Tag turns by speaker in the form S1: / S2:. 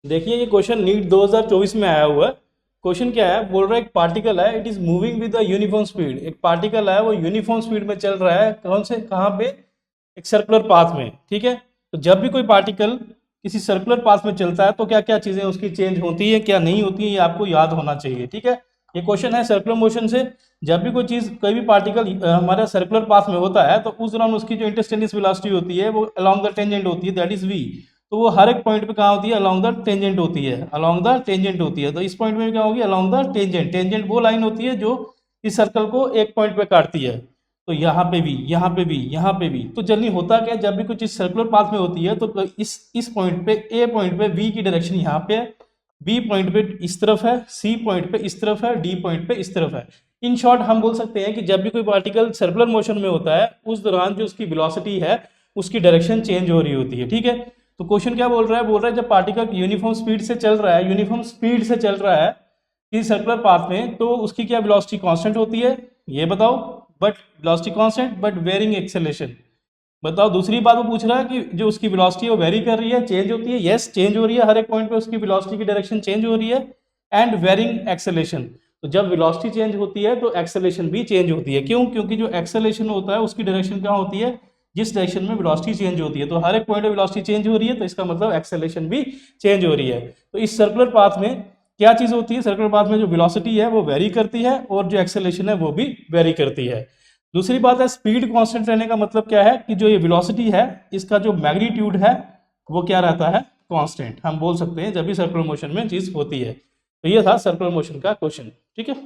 S1: देखिए ये question NEET 2024 में आया हुआ है। क्वेश्चन क्या है, बोल रहा है एक पार्टिकल है, it is moving with a uniform speed. एक पार्टिकल है वो यूनिफॉर्म स्पीड में चल रहा है, कौन से कहाँ पे, एक सर्कुलर पाथ में। ठीक है, तो जब भी कोई पार्टिकल किसी सर्कुलर पाथ में चलता है तो क्या क्या चीजें उसकी चेंज होती है, क्या नहीं होती है, ये आपको याद होना चाहिए। ठीक है, ये क्वेश्चन है सर्कुलर मोशन से। जब भी कोई चीज, कोई भी पार्टिकल हमारा सर्कुलर पाथ में होता है तो उस दौरान उसकी जो इंटरस्टेनियस वेलोसिटी होती है वो अलोंग द टेंजेंट होती है, दैट इज वी। तो वो हर एक पॉइंट पे कहाँ होती है, अलोंग द टेंजेंट होती है, अलोंग द टेंजेंट होती है। तो इस पॉइंट में क्या होगी, अलोंग द टेंजेंट। टेंजेंट वो लाइन होती है जो इस सर्कल को एक पॉइंट पे काटती है। तो यहाँ पे भी, यहाँ पे भी, यहाँ पे भी। तो जनरली होता क्या है, जब भी कुछ इस सर्कुलर पाथ में होती है तो इस पॉइंट पे, ए पॉइंट पे वी की डायरेक्शन यहाँ पे है, बी पॉइंट पे इस तरफ है, सी पॉइंट पे इस तरफ है, डी पॉइंट पे इस तरफ है। इन शॉर्ट हम बोल सकते हैं कि जब भी कोई पार्टिकल सर्कुलर मोशन में होता है उस दौरान जो उसकी वेलोसिटी है उसकी डायरेक्शन चेंज हो रही होती है। ठीक है, तो क्वेश्चन क्या बोल रहा है, बोल रहा है जब पार्टिकल यूनिफॉर्म स्पीड से चल रहा है, यूनिफॉर्म स्पीड से चल रहा है किसी सर्कुलर पाथ में, तो उसकी क्या वेलोसिटी कांस्टेंट होती है, ये बताओ। But velocity constant but varying acceleration. बताओ। दूसरी बात वो पूछ रहा है कि जो उसकी वेलोसिटी है वो वेरी कर रही है, चेंज होती है, यस चेंज हो रही है, हर एक पॉइंट पे उसकी वेलोसिटी की डायरेक्शन चेंज हो रही है। एंड वेरिंग एक्सेलेरेशन, तो जब वेलोसिटी चेंज होती है तो एक्सेलेरेशन भी चेंज होती है। क्यों? क्योंकि जो एक्सेलेरेशन होता है उसकी डायरेक्शन क्या होती है, जिस डायरेक्शन में वेलोसिटी चेंज होती है। तो हर एक पॉइंट पे वेलोसिटी चेंज हो रही है तो इसका मतलब एक्सेलेरेशन भी चेंज हो रही है। तो इस सर्कुलर पाथ में क्या चीज होती है, सर्कुलर पाथ में जो वेलोसिटी है वो वेरी करती है और जो एक्सेलेरेशन है वो भी वेरी करती है। दूसरी बात है स्पीड कांस्टेंट रहने का मतलब क्या है कि जो ये वेलोसिटी है इसका जो मैग्नीट्यूड है वो क्या रहता है, कांस्टेंट। हम बोल सकते हैं जब भी सर्कुलर मोशन में चीज होती है। तो ये था सर्कुलर मोशन का क्वेश्चन। ठीक है।